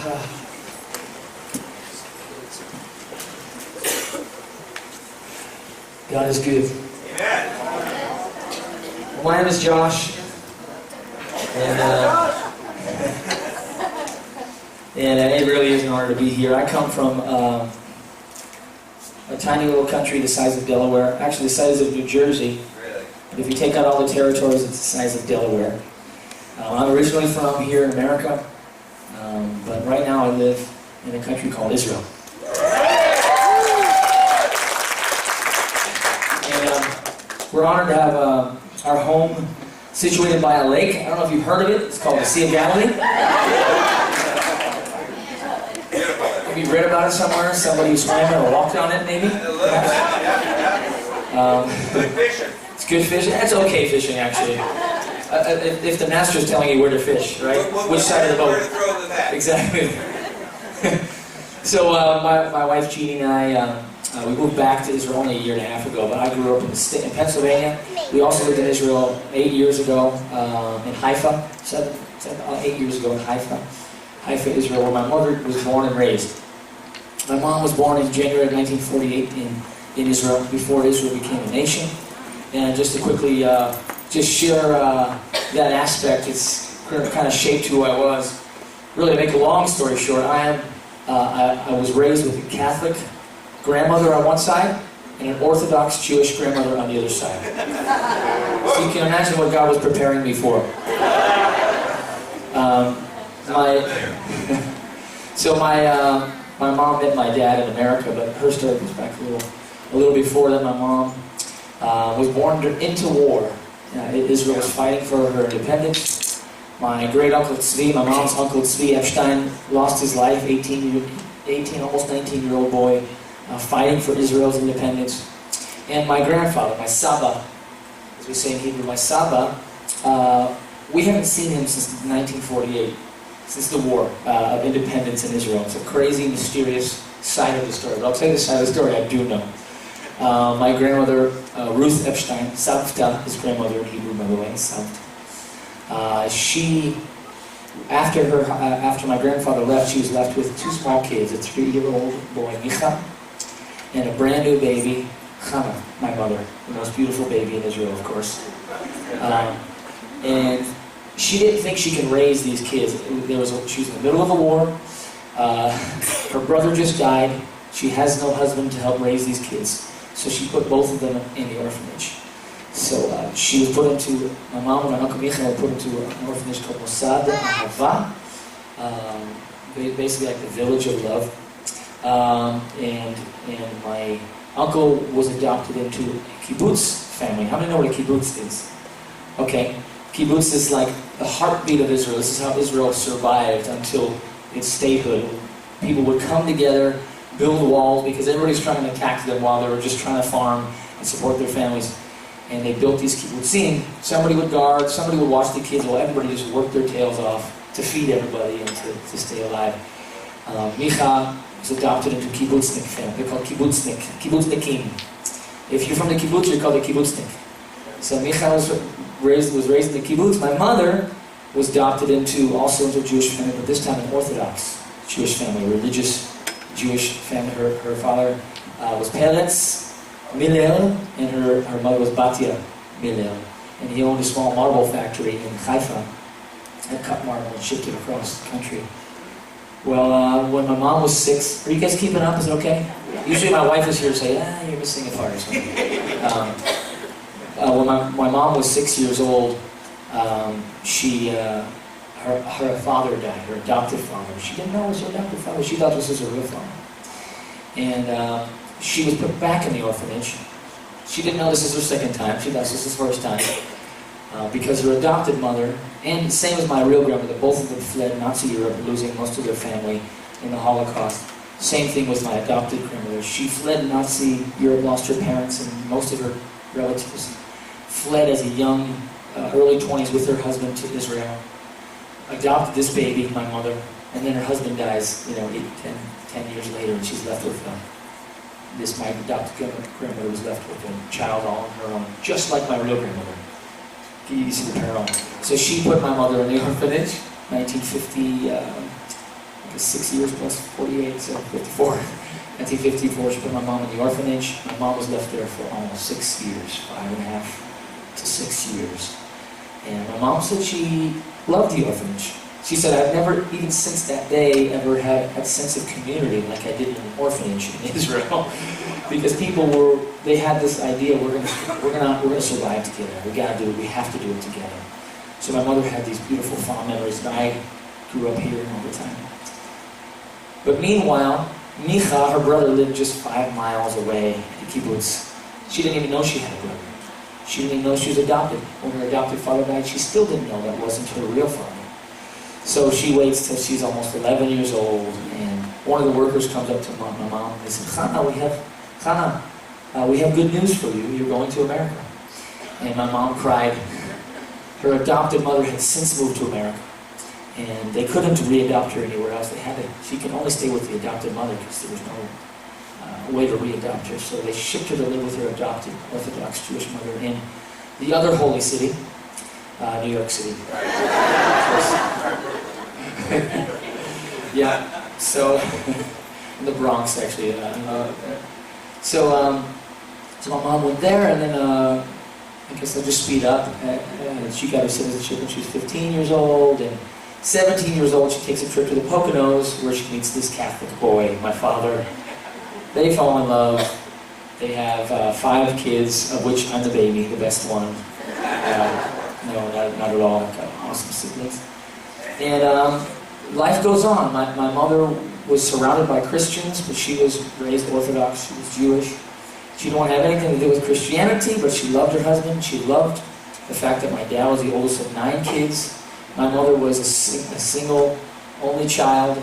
God is good. Amen. My name is Josh, and it really is an honor to be here. I come from a tiny little country the size of Delaware, actually the size of New Jersey. Really? But if you take out all the territories, it's the size of Delaware. I'm originally from here in America, but right now I live in a country called Israel. And we're honored to have our home situated by a lake. I don't know if you've heard of it. It's called the Sea of Galilee. Have you read about it somewhere? Somebody who swam it or walked on it, maybe? Good fishing. It's good fishing. It's okay fishing, actually. If the master's telling you where to fish, right? Which side of the boat? Where to throw the net. Exactly. So my wife Jeannie and I, we moved back to Israel only a year and a half ago, but I grew up in Pennsylvania. We also lived in Israel 8 years ago in Haifa, 8 years ago in Haifa, Israel, where my mother was born and raised. My mom was born in January of 1948 in Israel, before Israel became a nation. And just to quickly just share that aspect, it's kind of shaped who I was. Really, to make a long story short, I was raised with a Catholic grandmother on one side and an Orthodox Jewish grandmother on the other side. So you can imagine what God was preparing me for. My mom met my dad in America, but her story goes back a little before that. My mom was born into war. Israel was fighting for her independence. My great uncle Tzvi, my mom's uncle Tzvi Epstein, lost his life, 18, almost 19-year-old boy, fighting for Israel's independence. And my grandfather, my Saba, as we say in Hebrew, my Saba, we haven't seen him since 1948, since the war of independence in Israel. It's a crazy, mysterious side of the story. But I'll tell you the side of the story I do know. My grandmother, Ruth Epstein, Savta, his grandmother in Hebrew, by the way, Savta. After my grandfather left, she was left with two small kids, a 3-year-old boy, Micha, and a brand new baby, Hannah, my mother, the most beautiful baby in Israel, of course. And she didn't think she could raise these kids. She was in the middle of a war. Her brother just died. She has no husband to help raise these kids. So she put both of them in the orphanage. So she was put into, my mom and my uncle Michael were put into an orphanage called Mosad Ahava, basically like the village of love. And my uncle was adopted into a kibbutz family. How many know what a kibbutz is? Okay, kibbutz is like the heartbeat of Israel. This is how Israel survived until its statehood. People would come together, build walls, because everybody's trying to attack them while they were just trying to farm and support their families. And they built these kibbutzim. Somebody would guard, somebody would watch the kids, while everybody just worked their tails off to feed everybody and to stay alive. Micha was adopted into a kibbutznik family. They're called kibbutznikim. If you're from the kibbutz, you're called a kibbutznik. So Micha was raised in the kibbutz. My mother was adopted also into a Jewish family, but this time an Orthodox Jewish family, a religious Jewish family. Her father was Peretz Milel, and her mother was Batia Milel. And he owned a small marble factory in Haifa and cut marble and shipped it across the country. Well, when my mom was 6, are you guys keeping up? Is it okay? Usually my wife is here to say, you're missing a part or something. When my mom was 6 years old, her father died, her adoptive father. She didn't know it was her adoptive father. She thought this was her real father. And she was put back in the orphanage. She didn't know this is her second time. She thought this was her first time. Because her adopted mother, and same as my real grandmother, both of them fled Nazi Europe, losing most of their family in the Holocaust. Same thing with my adopted grandmother. She fled Nazi Europe, lost her parents and most of her relatives. Fled as a young, early 20s with her husband to Israel. Adopted this baby, my mother, and then her husband dies, 8, 10 years later, and she's left with my adopted grandmother was left with a child all on her own, just like my real grandmother. You see the parallel. So she put my mother in the orphanage, 1950, I guess 6 years plus 48, so 54. 1954, she put my mom in the orphanage. My mom was left there for almost 6 years, 5.5 to 6 years. And my mom said she loved the orphanage. She said, I've never, even since that day, ever had a sense of community like I did in an orphanage in Israel. Because people they had this idea, we're gonna survive together. We gotta do it, we have to do it together. So my mother had these beautiful fond memories, and I grew up here all the time. But meanwhile, Micha, her brother, lived just 5 miles away in the kibbutz. She didn't even know she had a brother. She didn't even know she was adopted. When her adopted father died, she still didn't know that wasn't her real father. So she waits till she's almost 11 years old, and one of the workers comes up to my mom and they said, Chana, we have good news for you. You're going to America. And my mom cried. Her adopted mother had since moved to America, and they couldn't re-adopt her anywhere else. She could only stay with the adopted mother because there was no way to re-adopt her. So they shipped her to live with her adopted Orthodox Jewish mother in the other holy city, New York City. Yeah, so in the Bronx actually. So my mom went there, and then I guess I'll just speed up. She got her citizenship when she was 15 years old, and 17 years old she takes a trip to the Poconos where she meets this Catholic boy, my father. They fall in love. They have 5 kids, of which I'm the baby, the best one. No, not at all. I've got awesome siblings. And life goes on. My mother was surrounded by Christians, but she was raised Orthodox. She was Jewish. She didn't want to have anything to do with Christianity, but she loved her husband. She loved the fact that my dad was the oldest of 9 kids. My mother was a single, only child.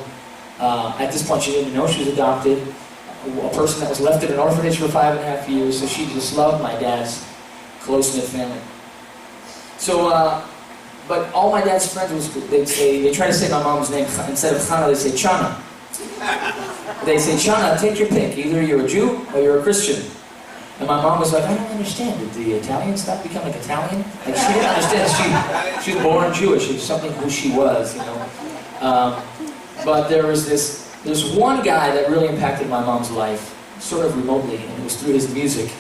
At this point, she didn't even know she was adopted. A person that was left in an orphanage for 5.5 years, so she just loved my dad's close-knit family. So, but all my dad's friends they try to say my mom's name. Instead of Chana, they say Chana. They say, Chana, take your pick. Either you're a Jew or you're a Christian. And my mom was like, I don't understand. Did the Italians stop becoming Italian? Like, she didn't understand. She was born Jewish. It was something who she was, you know. But there's one guy that really impacted my mom's life, sort of remotely, and it was through his music.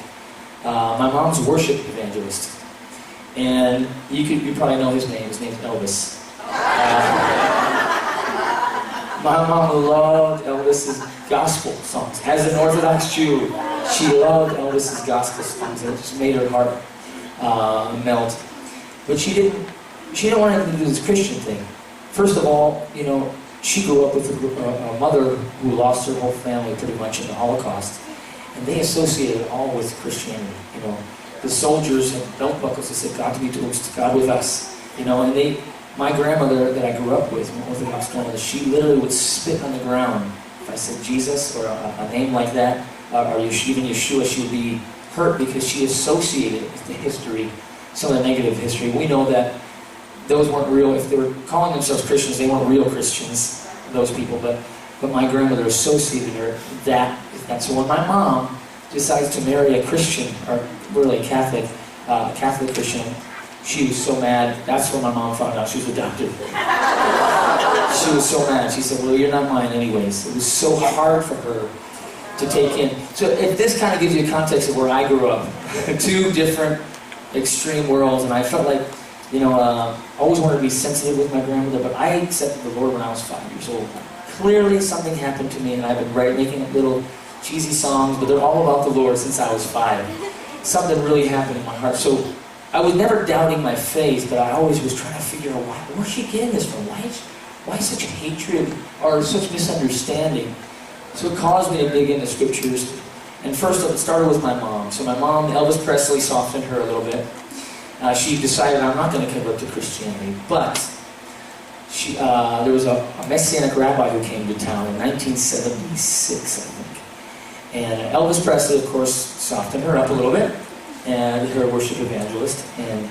My mom's worship evangelist. And you probably know his name. His name's Elvis. My mom loved Elvis's gospel songs. As an Orthodox Jew, she loved Elvis's gospel songs. It just made her heart melt. But she didn't want anything to do with this Christian thing. First of all, you know, she grew up with a mother who lost her whole family pretty much in the Holocaust. And they associated it all with Christianity, you know. The soldiers had belt buckles that said, God be to us, God with us. You know, and my grandmother that I grew up with, my Orthodox grandmother, she literally would spit on the ground. If I said Jesus or a name like that, or even Yeshua, she would be hurt because she associated it with the history, some of the negative history. We know that those weren't real. If they were calling themselves Christians, they weren't real Christians, those people. But my grandmother associated her that. So when my mom decides to marry a Christian, or really a Catholic Christian, she was so mad. That's when my mom found out she was adopted. She was so mad. She said, well, you're not mine anyways. It was so hard for her to take in. So if this kind of gives you a context of where I grew up, 2 different extreme worlds, and I felt like, you know, I always wanted to be sensitive with my grandmother, but I accepted the Lord when I was 5 years old. Clearly something happened to me, and I've been making little cheesy songs, but they're all about the Lord since I was 5. Something really happened in my heart. So I was never doubting my faith, but I always was trying to figure out where's she getting this from? Why such hatred or such misunderstanding? So it caused me to dig into scriptures. And first it started with my mom. So my mom, Elvis Presley, softened her a little bit. She decided, I'm not going to convert to Christianity. But there was a Messianic rabbi who came to town in 1976, I think. And Elvis Presley, of course, softened her up a little bit, and her worship evangelist. And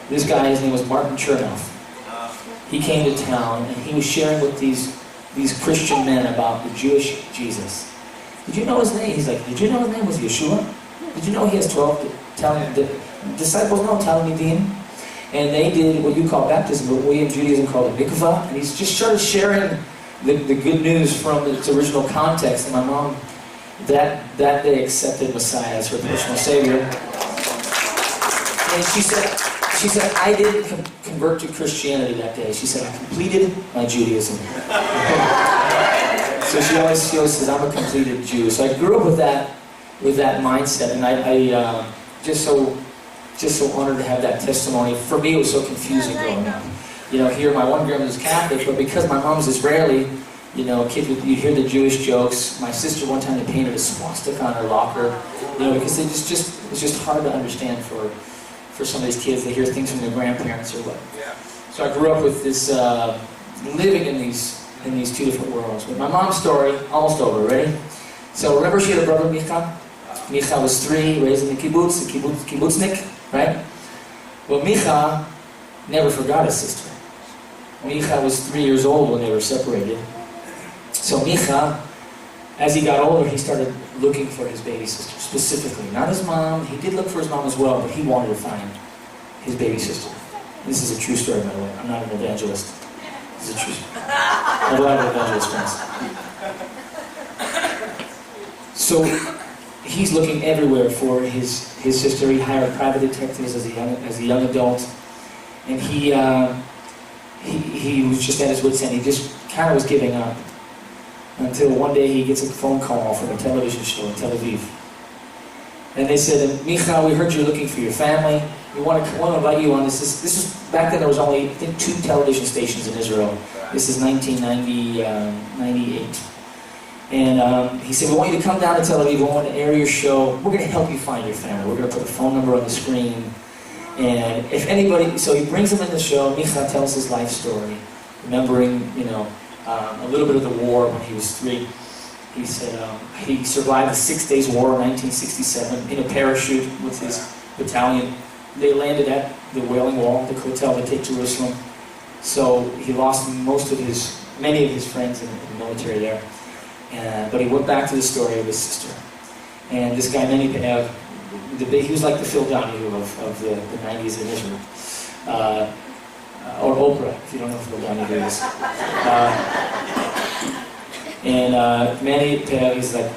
this guy, his name was Martin Chernoff. He came to town, and he was sharing with these Christian men about the Jewish Jesus. Did you know his name? He's like, did you know his name was Yeshua? Did you know he has 12 disciples? No, Talmidim. And they did what you call baptism, but we in Judaism call it mikvah. And he's just started sharing the good news from its original context. And my mom, that day, accepted Messiah as her personal Savior. And she said, I didn't convert to Christianity that day. She said, I completed my Judaism. So she always says, I'm a completed Jew. So I grew up with that mindset, and I just so honored to have that testimony. For me, it was so confusing growing up. Here my one grandmother's Catholic, but because my mom's Israeli, kids you hear the Jewish jokes. My sister one time they painted a swastika on her locker, because it's just hard to understand for some of these kids. They hear things from their grandparents or what. Yeah. So I grew up with this living in these two different worlds. But my mom's story, almost over. Ready? So remember she had a brother, Micha? Micha was 3, raised in the kibbutznik, right? Well, Micha never forgot his sister. Micha was 3 years old when they were separated. So Micha, as he got older, he started looking for his baby sister, specifically. Not his mom. He did look for his mom as well, but he wanted to find his baby sister. This is a true story, by the way. I'm not an evangelist. This is a true story. I have a lot of evangelist friends. So he's looking everywhere for his sister. He hired private detectives as a young adult, and he was just at his wit's end. He just kind of was giving up until one day he gets a phone call from a television show in Tel Aviv, and they said, "Micha, we heard you're looking for your family. We want to invite you on this." This was back then. There was only, I think, 2 television stations in Israel. This is 1998. And he said, we want you to come down to Tel Aviv. We want to air your show. We're going to help you find your family. We're going to put a phone number on the screen. And if anybody, so he brings them in the show. Micha tells his life story, remembering, a little bit of the war when he was 3. He said he survived the 6 Days War in 1967 in a parachute with his battalion. They landed at the Wailing Wall, the hotel that take Jerusalem. So he lost many of his friends in the military there. But he went back to the story of his sister. And this guy, he was like the Phil Donahue of the 90s in Israel. Or Oprah, if you don't know who Phil Donahue is. Manny Pe'er, he's like,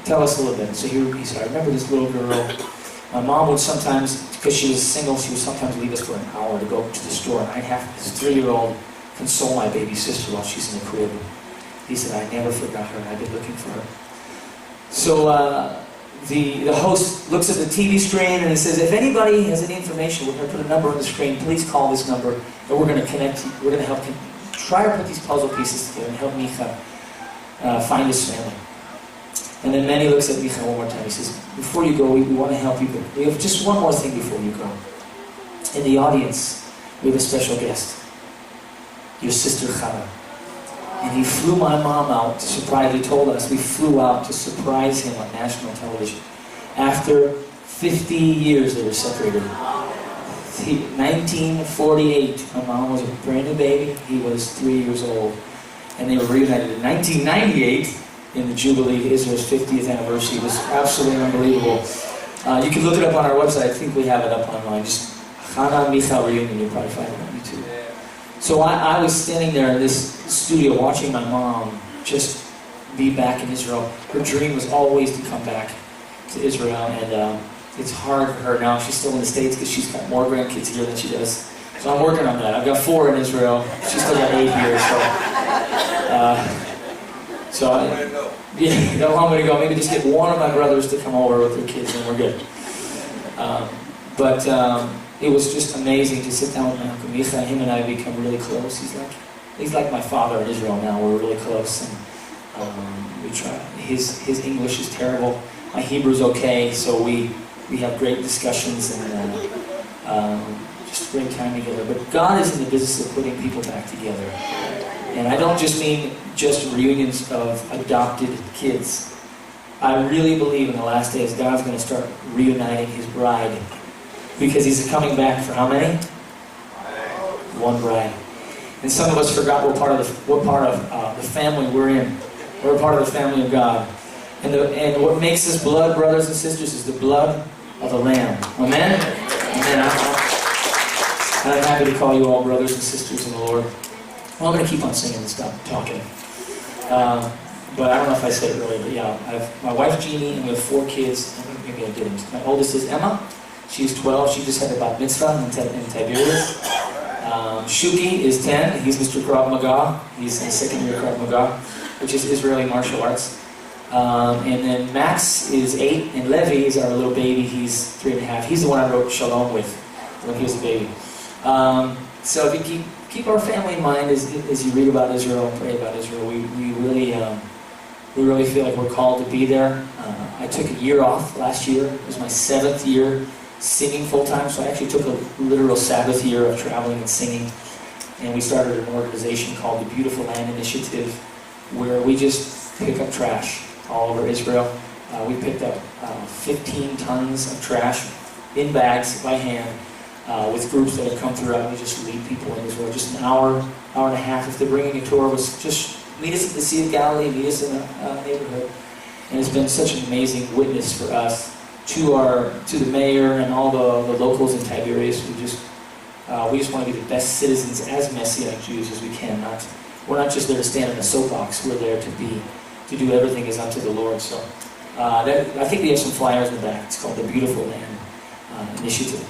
tell us a little bit. So he said, I remember this little girl. My mom would sometimes, because she was single, she would sometimes leave us for an hour to go to the store. And I'd have this 3-year-old console my baby sister while she's in the crib. He said, I never forgot her, and I've been looking for her. So the host looks at the TV screen and he says, if anybody has any information, we're going to put a number on the screen. Please call this number, and we're going to connect. We're going to help him try to put these puzzle pieces together and help Micha find his family. And then Manny looks at Micha one more time. He says, before you go, we want to help you, but we have just one more thing before you go. In the audience, we have a special guest, your sister Chana. And he flew my mom out to surprise. He told us we flew out to surprise him on national television. After 50 years they were separated. 1948, my mom was a brand new baby. He was 3 years old. And they were reunited in 1998 in the Jubilee, Israel's 50th anniversary. It was absolutely unbelievable. You can look it up on our website. I think we have it up online. Just Chana Micha reunion. You'll probably find it on YouTube. So I was standing there in this studio watching my mom just be back in Israel. Her dream was always to come back to Israel, and it's hard for her now. She's still in the States because she's got more grandkids here than she does. So I'm working on that. I've got 4 in Israel. She's still got 8 here. Yeah, got a long way to go. Maybe just get one of my brothers to come over with their kids, and we're good. It was just amazing to sit down with my Uncle Micha. Him and I become really close. He's like my father in Israel now. We're really close, and we try. His English is terrible. My Hebrew's okay, so we have great discussions and just a great time together. But God is in the business of putting people back together. And I don't just mean just reunions of adopted kids. I really believe in the last days God's going to start reuniting His bride. Because He's coming back for how many? One bride. And some of us forgot what part of the family we're in. We're a part of the family of God. And what makes us blood, brothers and sisters, is the blood of the Lamb. Amen? Amen. I'm happy to call you all brothers and sisters in the Lord. Well, I'm going to keep on singing and stop talking. But I don't know if I said it earlier, but yeah, I have my wife Jeannie, and we have 4 kids. Maybe I didn't. My oldest is Emma. She's 12. She just had a bat mitzvah in Tiberias. Shuki is 10. He's Mr. Krav Maga. He's in second year Krav Maga, which is Israeli martial arts. And then Max is 8, and Levi is our little baby. He's 3.5. He's the one I wrote Shalom with when he was a baby. So if you keep our family in mind as you read about Israel and pray about Israel, we really feel like we're called to be there. I took a year off last year. It was my 7th year singing full-time, so I actually took a literal Sabbath year of traveling and singing. And we started an organization called the Beautiful Land Initiative, where we just pick up trash all over Israel. We picked up 15 tons of trash in bags by hand with groups that have come throughout. We just lead people in Israel. Just an hour and a half. If they're bringing a tour, was just meet us at the Sea of Galilee, meet us in the neighborhood. And it's been such an amazing witness for us to the mayor and all the locals in Tiberias. We just want to be the best citizens as Messianic Jews as we can. We're not just there to stand in a soapbox. We're there to do everything as unto the Lord. So I think we have some flyers in the back. It's called the Beautiful Land Initiative.